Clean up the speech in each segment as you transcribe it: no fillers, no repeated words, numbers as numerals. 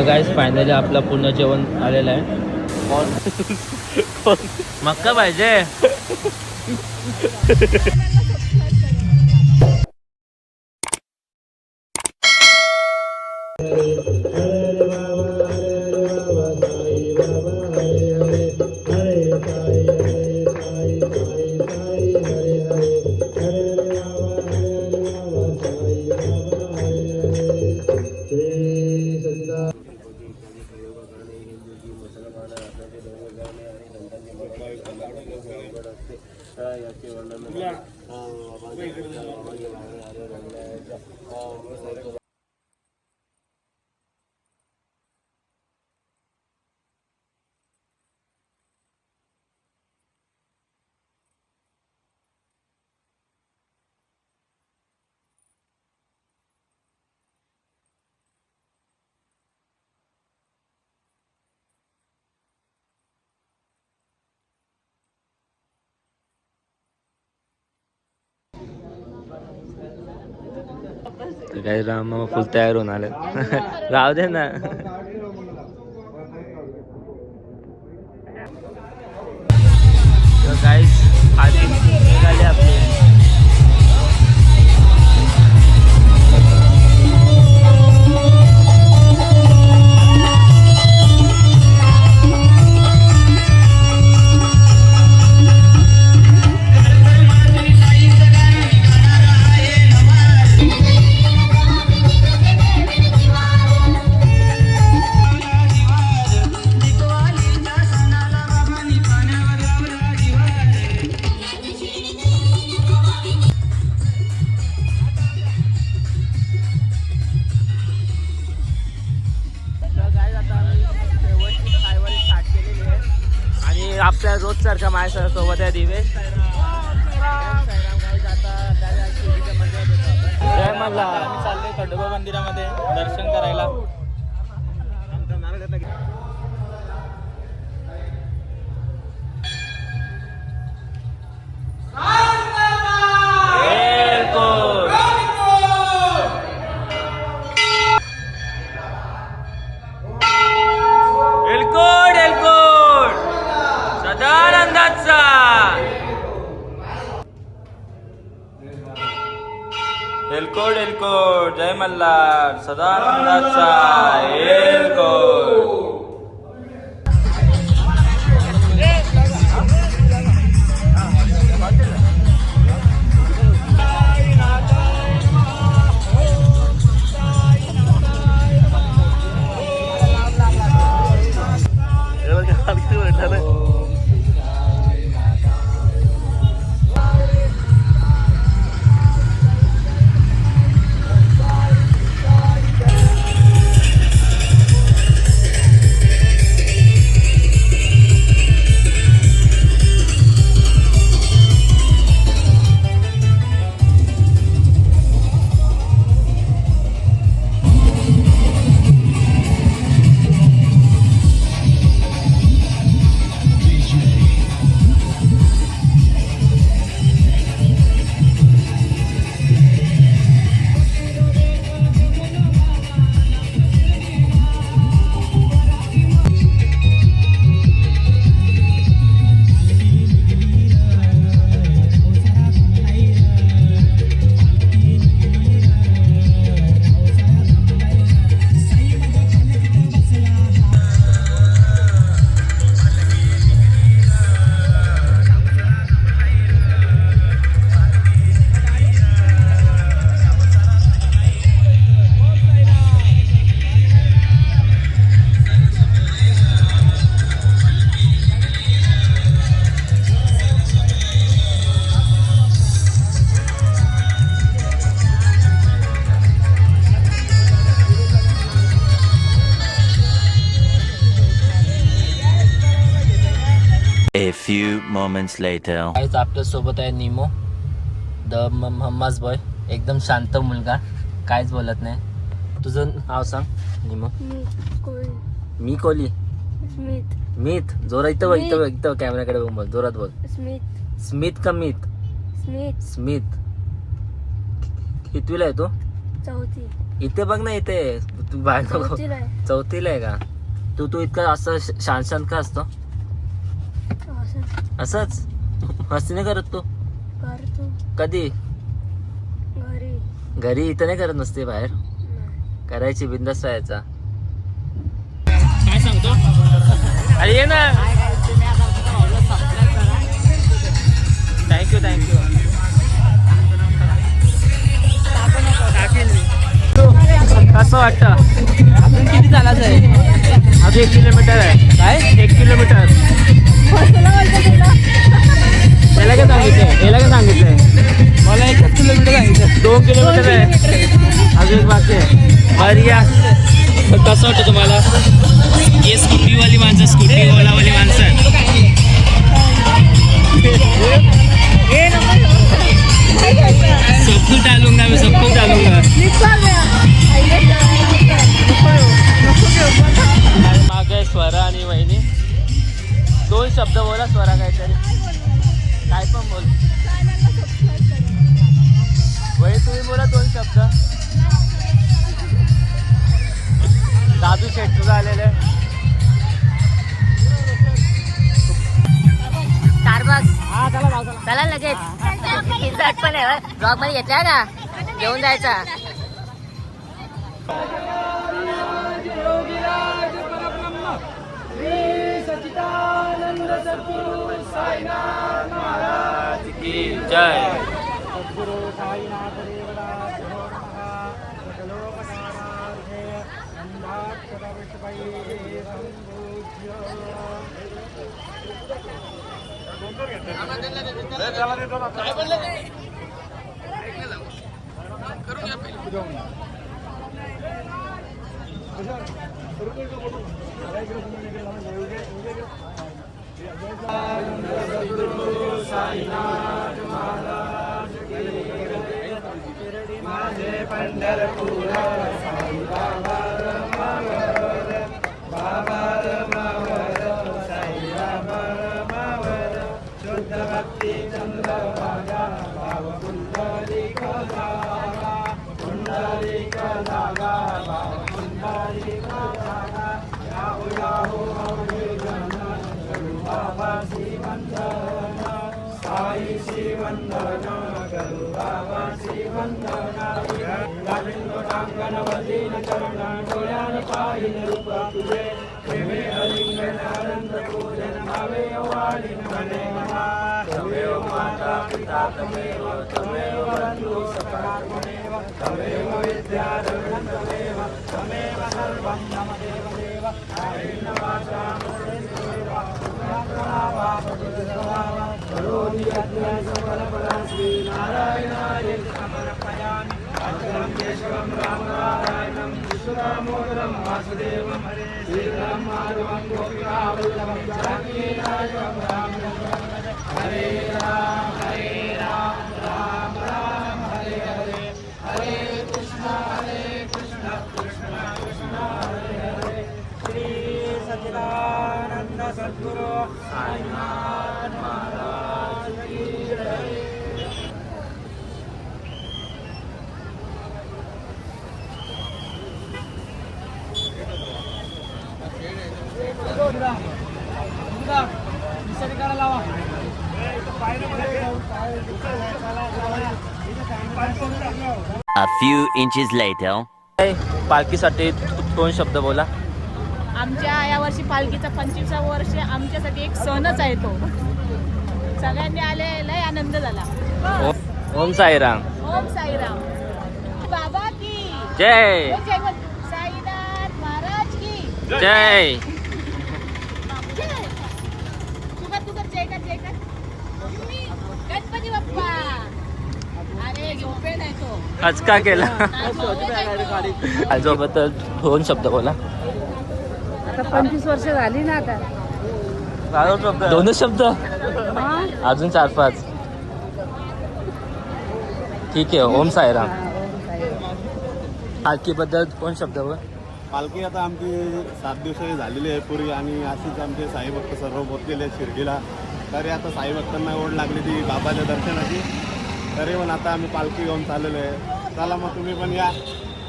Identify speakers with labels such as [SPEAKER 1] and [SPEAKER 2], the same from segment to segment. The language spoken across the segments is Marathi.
[SPEAKER 1] तर गाईस फायनली आपला पूर्ण जेवण आलेलं आहे. मक्का पाहिजे. काही राम फुल तयार होऊन आले. राहू दे ना. गाईस खाली निघाले आपले. आपल्या रोज सारखा माझ्यासोबत आहे दिवेश. जय मल्ला. आम्ही चाललोय खंडोबा मंदिरामध्ये दर्शन करायला. एलकोड एलकोड जय Malhar सदानंदाचा एलकोड.
[SPEAKER 2] A few moments later.
[SPEAKER 1] आज आपल्या सोबत आहे निमो द मम्माज बॉय. एकदम शांत मुलगा, काहीच बोलत नाही. तुझं नाव सांग निमो. मी कोली. स्मित. जोरात इथं बघ, इथं बघ, इथं कॅमेराकडे बघ, बोल जोरात बोल. स्मित का मित? स्मित. कितवीला आहे तू? इथे बघ ना, इथे तू बाहेर नको.
[SPEAKER 3] चौथीला आहे.
[SPEAKER 1] चौथीला आहे का तू इतका असं शांत शांत का असतो?
[SPEAKER 3] असं
[SPEAKER 1] असंच मस्ती नाही करत तू
[SPEAKER 3] करतो
[SPEAKER 1] कधी?
[SPEAKER 3] घरी.
[SPEAKER 1] घरी इथं नाही करत नसते, बाहेर
[SPEAKER 3] नाही.
[SPEAKER 1] करायची, बिंदास राहायचा. काय सांगतो? अरे ये ना. Thank you thank you. कसं वाटतं?
[SPEAKER 4] अजून किती चालायचं आहे?
[SPEAKER 1] अजून 1 किलोमीटर आहे.
[SPEAKER 4] काय
[SPEAKER 1] 1 किलोमीटर. याला काय सांगितलंय? याला काय सांगितलंय?
[SPEAKER 4] मला 1 किलोमीटर सांगितलं.
[SPEAKER 1] 2 किलोमीटर आहे. अजून एक बाकी आहे. बरं या. कसं वाटतं तुम्हाला? ये स्कूटीवाली माणसं, स्कूटी ओलावाली माणसं. सब कुछ डालूंगा मैं, सब कुछ डालूंगा. आणि मागे स्वरा आणि वहिनी. 2 शब्द बोला स्वरा, काहीतरी काय पण बोल. वहिनी तुम्ही बोला 2 शब्द. दादू शेट तुझं आलेलं आहे.
[SPEAKER 5] चला लगेच. पिझ्झा हट पण आहे ब्लॉग मध्ये घेतला ना, घेऊन जायचा.
[SPEAKER 1] जय.
[SPEAKER 2] A few inches later.
[SPEAKER 1] पालखीसाठी 2 शब्द बोला.
[SPEAKER 6] आमच्या यावर्षी पालखीचा 25वा वर्ष आमच्यासाठी एक सणच आहे तो. सगळ्यांनी आले, लय आनंद झाला.
[SPEAKER 1] ओम साईराम.
[SPEAKER 6] ओम साईराम. बाबा की
[SPEAKER 1] जय.
[SPEAKER 6] जय बोल. साईनाथ महाराज की
[SPEAKER 1] जय.
[SPEAKER 6] तुका जय कर. गणपती बाप्पा. अरे झोपे नाही तो.
[SPEAKER 1] आज का केला? आजोबद्दल 2 शब्द बोला.
[SPEAKER 3] आता 25 वर्ष झाली ना आता.
[SPEAKER 1] 2 शब्द. अजून 4-5. ठीक आहे. ओम साईराम. पालखीबद्दल 2 शब्द बोल.
[SPEAKER 7] पालखी आता आमची 7 दिवसाची झालेली आहे पूर्वी आणि अशीच आमचे साईभक्त सर्व पोचलेले आहेत शिर्डीला. तरी आता साईभक्तांना ओढ लागली ती बाबाच्या दर्शनाची. तरी पण आता आम्ही पालखी घेऊन चाललेलो आहे. चला मग तुम्ही पण या.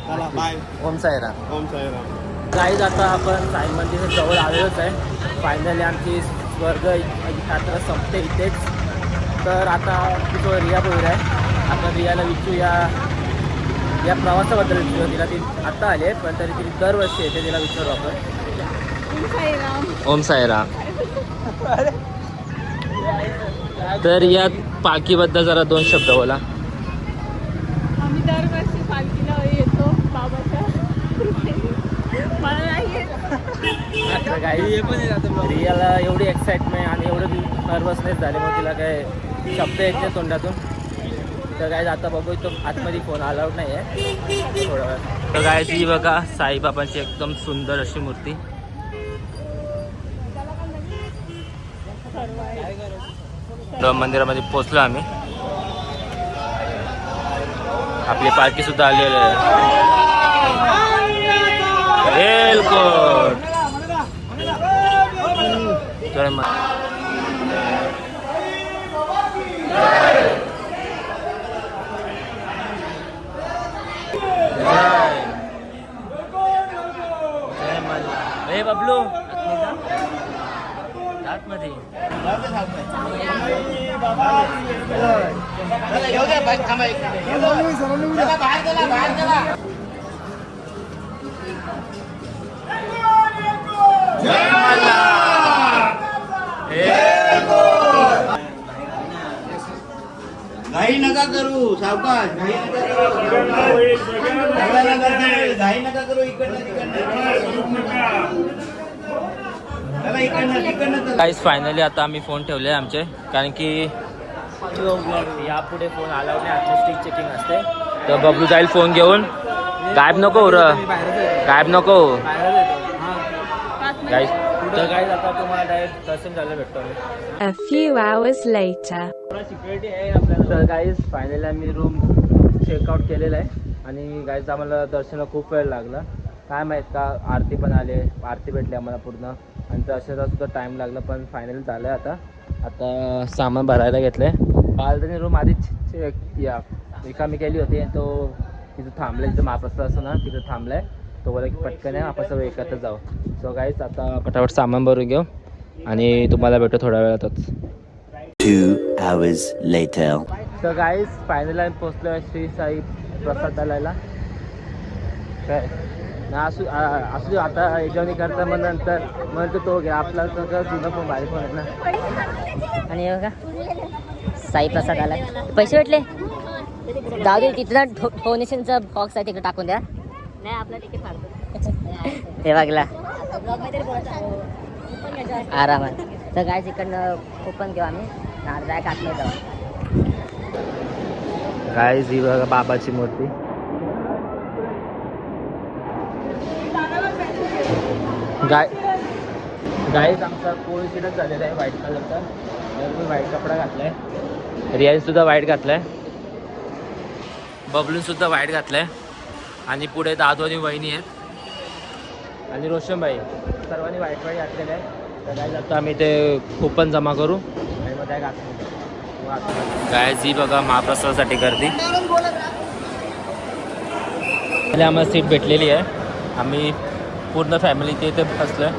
[SPEAKER 7] चला बाय.
[SPEAKER 1] ओम साईराम.
[SPEAKER 7] ओम साईराम.
[SPEAKER 1] गाईज आता आपण साई मंदिर जवळ आलेलोच आहे. फायनली आमची स्वर्ग यात्रा संपते इथेच. तर आता तिथं रिया बोलत आहे. आपण रियाला विचारू या प्रवासाबद्दल विचारू. तिला ती आत्ता आले पण तरी ती दरवर्षी येते. तिला विचारू आपण. ओम साईराम. तर या पालखीबद्दल जरा 2 शब्द बोला.
[SPEAKER 6] आम्ही दरवर्षी पालखीला येतो बाबाच्या मला नाही येत.
[SPEAKER 1] रियाला एवढी एक्साइटमेंट आणि एवढं नर्वसनेस झाले मग तिला काय शब्द येत नाही तोंडातून. तर काय आता बघू तो आतमध्ये फोन अलाउड नाही आहे थोडा वेळ. तर काय ती बघा साईबाबांची एकदम सुंदर अशी मूर्ती. मंदिरामध्ये पोहोचलो आम्ही. आपली पालखी सुद्धा आलेली आहे. तर ए बबलू आतमध्ये
[SPEAKER 4] घाई नका करू सावकाश. घाई नका करू. इकडनं
[SPEAKER 1] काहीच फायनली आता आम्ही फोन ठेवले आमचे कारण की यापुढे फोन अलाउड नाही. आमची स्टिक चेकिंग असते. तर बबलू जाईल फोन घेऊन. गायब नको गायब नको गाईज. तर गाईज आता तुम्हाला डायरेक्ट दर्शन झालं भेटतो.
[SPEAKER 8] A few hours later.
[SPEAKER 1] Security आहे आपल्याला. तर गाईज फायनली आम्ही रूम चेकआउट केलेलं आहे आणि गाईज आम्हाला दर्शनाला खूप वेळ लागला. काय माहीत का आरती पण आले. आरती भेटली आम्हाला पूर्ण आणि दर्शनाला सुद्धा टाईम लागला पण फायनली झालं आहे. आता सामान भरायला घेतलं आहे. पालदनी रूम आधीच या रिकामी केली होती. तो तिथं थांबला. जिथं महाप्रसाद असतो ना तिथं थांबला आहे. तो बोला की पटकन आहे आपण सगळं एकत्र जाऊ. सो गाईज आता पटापट सामान भरून घेऊ आणि तुम्हाला भेटू थोड्या वेळातच.
[SPEAKER 2] 2 hours later.
[SPEAKER 1] तर गाईज फायनल आम्ही पोचलो आहे श्री साई प्रसादालयाला. काय ना असू दे आता याच्यावर करता मग नंतर मग तो घ्या आपला सगळं जुनं पण भारी पण आहे ना.
[SPEAKER 5] आणि हे बघा साई प्रसाद आला. पैसे भेटले जाऊ दे. तिथला डोनेशनचा बॉक्स आहे तिकडे टाकून द्या. नाही आपलं तिकीट फाडतो. हे बघला आरामात. तर काय तिकडनं कुपन घेऊ आम्ही डायरेक्ट आतमध्ये जाऊ.
[SPEAKER 1] गाईज ही बघा बाबाची मूर्ती. गाईज आमचा कोइन्सिडन्स झालेला आहे व्हाईट कलरचा. मी व्हाईट कपडा घातलाय. रियाने सुद्धा व्हाईट घातलाय. बबलून सुद्धा व्हाईट घातलाय आणि पुढे दादू आणि वहिनी आहेत आणि रोशनबाई सर्वांनी व्हाईट घातलेलं आहे. तर गाईज आता आम्ही ते कुपन जमा करू आणि मग काय घातलं. गाईज ही बघा महाप्रसादासाठी गर्दी. आम्हाला सीट भेटलेली आहे. आम्ही पूर्ण फॅमिली ते बसलो आहे.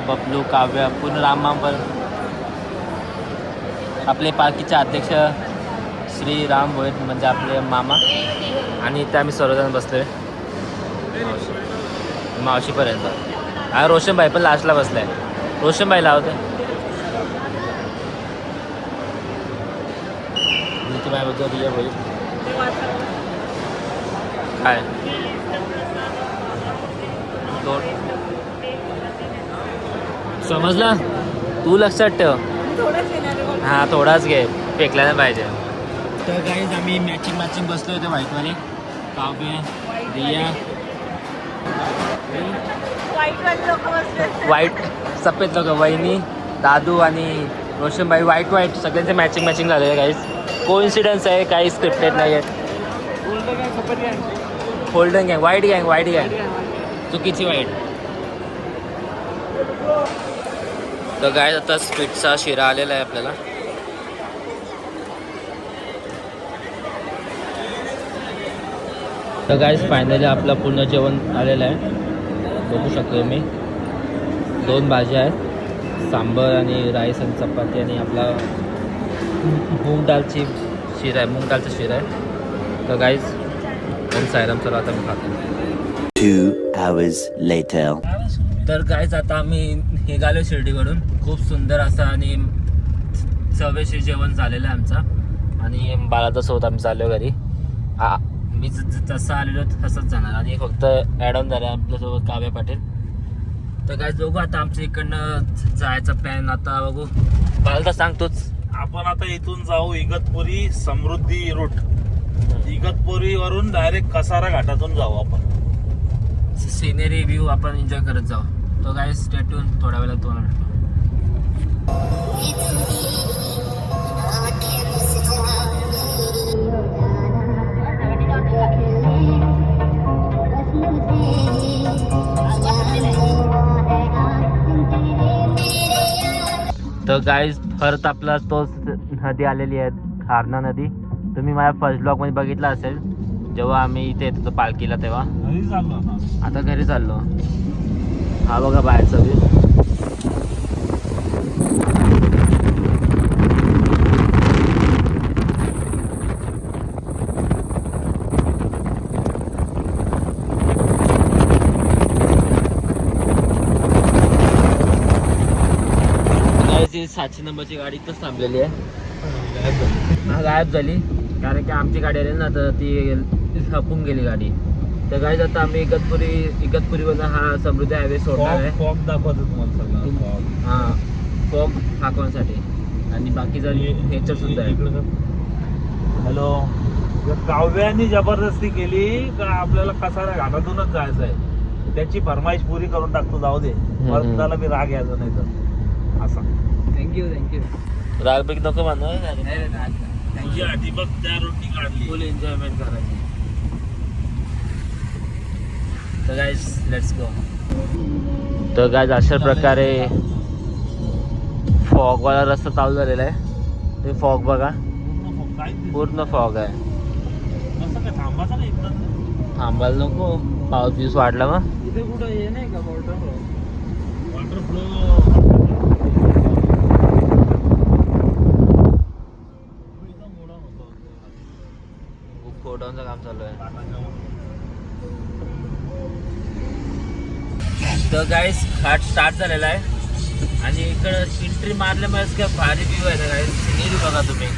[SPEAKER 1] बबलू काव्य पूर्ण राममाम पण. आपले पालखीचे अध्यक्ष श्री राम भोईर म्हणजे आपले मामा आणि इथे आम्ही सर्वजण बसलो आहे मावशीपर्यंत. हा रोशनबाई पण लास्टला बसला आहे. रोशनबाई लावते माझ्याबद्दल रिया होईल काय समजला. तू लक्षात ठेव. हां थोडाच घे फेकला नाही पाहिजे. तर गाईज आम्ही मॅचिंग बसलो होतो व्हाईटवाले. काव्य रिया व्हाईट सफेद लोक वहिनी दादू आणि रोशनबाई व्हाईट सगळ्यांचे मॅचिंग झालेलं आहे. गाईज कोइन्सिडन्स आहे. काही स्क्रिप्टेड नाही आहेत. गोल्डन गँग व्हाईट गँग चुकीची व्हाईट. तर गाईज आता स्वीटचा शिरा आलेला आहे आपल्याला. तर गाईज फायनली आपलं पूर्ण जेवण आलेलं आहे. बघू शकतो मी 2 भाज्या आहेत, सांबर आणि राईस आणि चपाती आणि आपला मूग डालची शिरा आहे, मूग डालचा शिरा आहे. तर गाईज ओम साईराम, चला आता मी खातो.
[SPEAKER 2] 2 hours later.
[SPEAKER 1] तर गाईज आता आम्ही निघालो शिर्डीवरून. खूप सुंदर असं आणि चवेशीर जेवण झालेलं आहे आमचा. आणि बाळाचा सोबत आम्ही चाललो घरी. मी जसं आलेलो तसंच जाणार आणि फक्त ॲड ऑन झालं आपल्यासोबत काव्या पाटील. तर काय बघू आता आमच्या इकडनं जायचा प्लॅन. आता बघू बाळा तर सांगतोच.
[SPEAKER 9] आपण आता इथून जाऊ इगतपुरी समृद्धी रूट. इगतपुरी वरून डायरेक्ट कसारा घाटातून जाऊ आपण.
[SPEAKER 1] सिनेरी व्ह्यू आपण एन्जॉय करत जाऊ. तो काय स्टे ट्यून, थोड्या वेळात तुम्हाला भेटतो. तर गाईज परत आपला तोच नदी आलेली आहे, खारणा नदी. तुम्ही माझ्या फर्स्ट ब्लॉगमध्ये बघितला असेल जेव्हा आम्ही इथे येत होतो पालखीला तेव्हा. आता घरी चाललो. हा बघा बाहेरचा व्ह्यू. गाईज 700 नंबरची गाडी इथंच थांबलेली आहे. गायब झाली कारण की आमची गाडी आली ना, तर ती हपून गेली गाडी. तर गाईज आता आम्ही इगतपुरीवरून हा समृद्धी हायवे सोडणार आहे.
[SPEAKER 9] फॉग दाखवतो तुम्हाला सगळं.
[SPEAKER 1] हां, फॉग हाकवण्यासाठी. आणि बाकीचं नेचर सुद्धा आहे.
[SPEAKER 9] हॅलो, काव्याने जबरदस्ती केली का आपल्याला कसारा घाटातूनच जायचं आहे. त्याची फरमाईश पुरी करून टाकतो. जाऊ दे, परत त्याला मी राग यायचा नाही तर असा.
[SPEAKER 1] थँक्यू. रागबिग नको म्हणू.
[SPEAKER 9] तुझी आधी बघ त्या रोडनी काढली.
[SPEAKER 1] फुल एन्जॉयमेंट करायची. तर गाईज लेट्स गो. तर गाईज अशा प्रकारे फॉगवाला रस्ता चालू झालेला आहे. ते फॉग बघा, पूर्ण फॉग आहे.
[SPEAKER 9] कसं काय थांबायचं नाही इकडं?
[SPEAKER 1] थांबायला नको, पाऊस बिऊस वाढला मग.
[SPEAKER 9] इथे कुठं हे नाही का वॉटर फ्लो?
[SPEAKER 1] गोडाऊनचं काम चालू आहे. तर गाईज घाट स्टार्ट झालेला आहे आणि इकडं एंट्री मारल्यामुळे काय भारी व्ह्यू आहे. गाईज सिनेरी बघा तुम्ही,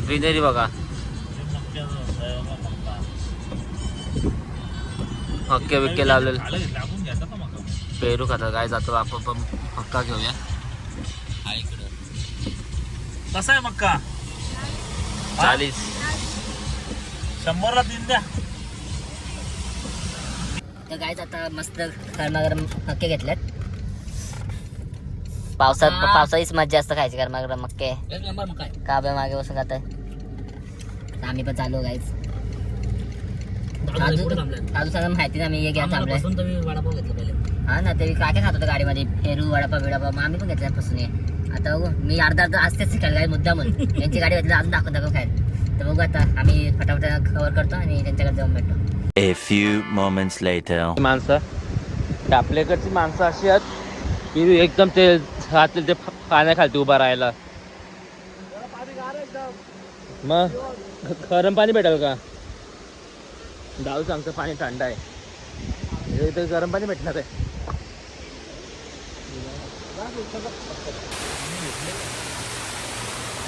[SPEAKER 1] ग्रीनरी बघा. हक्के बिक्के लावलेले, पेरू खाता. गाईज आता आपण मक्का घेऊया. हा इकडं
[SPEAKER 9] कसा आहे मक्का?
[SPEAKER 1] 40.
[SPEAKER 9] 100ला 3 द्या.
[SPEAKER 5] तर गाईज आता मस्त गरमागरम मक्के घेतल्यात. पावसाळीच मज्जा असतं खायची गरमागरम मक्के. काब्या मागे बसून खात आहे. आम्ही पण चालू गाईज. अजून सगळं माहिती ना, मी घ्या थांबलोय. वडापाव घेतलं पहिले. हा ना, ते काय खात होतं गाडीमध्ये, फेरू वडापाव मग आम्ही पण घेतल्यापासून. आता बघू, मी अर्धा असतेच शिकायला काय मुद्दा म्हणून त्यांची गाडी घेतली, अजून दाखवून खायला. तर बघू आता आम्ही फटाफट कव्हर करतो आणि त्यांच्याकडे जाऊन भेटतो.
[SPEAKER 2] A few moments later.
[SPEAKER 1] माणसं, आपल्याकडची माणसं अशी आहेत की एकदम ते राहतील ते पाण्याखालती उभा राहायला. मग गरम पाणी भेटेल का? दारू सांगतं पाणी थंड आहे. इथे गरम पाणी भेटणार आहे.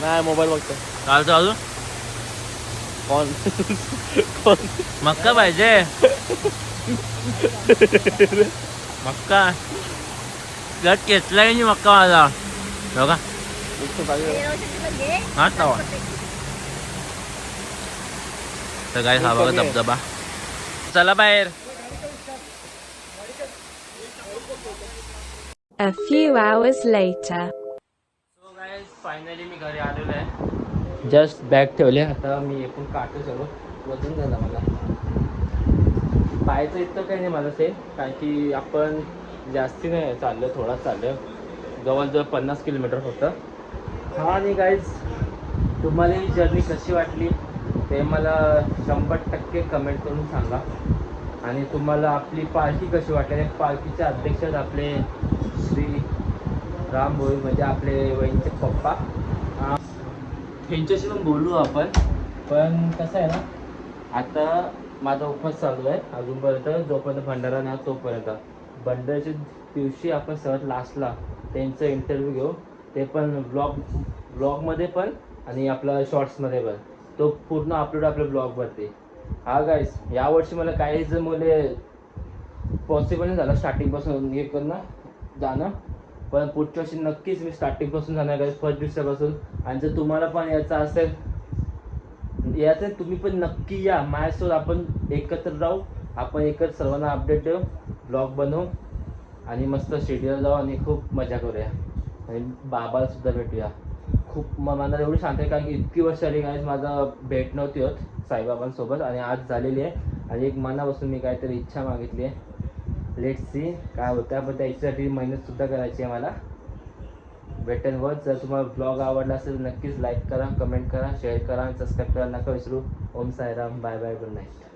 [SPEAKER 1] नाही, मोबाईल बघतो. चालतं अजून कोण मक्का पाहिजे? मक्का गट घेतला की नाही मक्का माझा? बघा हा तवा. तर काय हा बघा धबधबा. चला बाहेर.
[SPEAKER 8] A few hours later.
[SPEAKER 1] So guys finally मी घरी आलेलो आहे. जस्ट बॅग ठेवले. आता मी एकूण काढतो सगळं. वजन झालं मला. पाहायचं इतकं काही नाही मला सेम, कारण की आपण जास्ती नाही चाललो, थोडाच चाललो. जवळजवळ 50 किलोमीटर होतं. हा. आणि गाईज तुम्हाला ही जर्नी कशी वाटली ते मला 100% कमेंट करून सांगा. आणि तुम्हाला आपली पालखी कशी वाटली. पालखीचे अध्यक्ष आहेत आपले श्री राम भोई, म्हणजे आपले वहिनीचे पप्पा. त्यांच्याशी पण बोलू आपण. पण कसं आहे ना, आता माझा उपवास चालू आहे अजूनपर्यंत, जोपर्यंत भंडारा नाही तोपर्यंत. भंडाऱ्याच्या दिवशी आपण सर्वात लास्टला त्यांचं इंटरव्ह्यू घेऊ, ते पण ब्लॉगमध्ये पण आणि आपला शॉर्ट्समध्ये पण. तो पूर्ण अपलोड आपल्या ब्लॉगवरती. हा गाईस, यावर्षी मला काहीच मुले पॉसिबल नाही झालं स्टार्टिंगपासून हे करणं जाणं, पण पुढच्या वर्षी नक्कीच मी स्टार्टिंगपासून जाणार गाईस, फर्स्ट दिवसापासून. आणि जर तुम्हाला पण यायचं असेल तुम्ही पण नक्की या माझ्यासोबत. आपण एकत्र राहू, आपण एकत्र सर्वांना अपडेट देऊ, ब्लॉग बनवू आणि मस्त शिर्डीला जाऊ आणि खूप मजा करूया आणि बाबाला सुद्धा भेटूया. खूप मनाला एवढी शांत आहे, कारण की इतकी वर्ष आली गाईज माझं भेट नव्हती होत साईबाबांसोबत, आणि आज झालेली आहे. आणि एक मनापासून मी काहीतरी इच्छा मागितली आहे. लेट्स सी काय होतं, पण त्या इच्छेसाठी मेहनतसुद्धा करायची आहे मला. भेटेल वर. जर तुम्हाला ब्लॉग आवडला असेल नक्कीच लाईक करा, कमेंट करा, शेअर करा आणि सबस्क्राईब करायला नका विसरू. Om Sairam, bye bye, good night.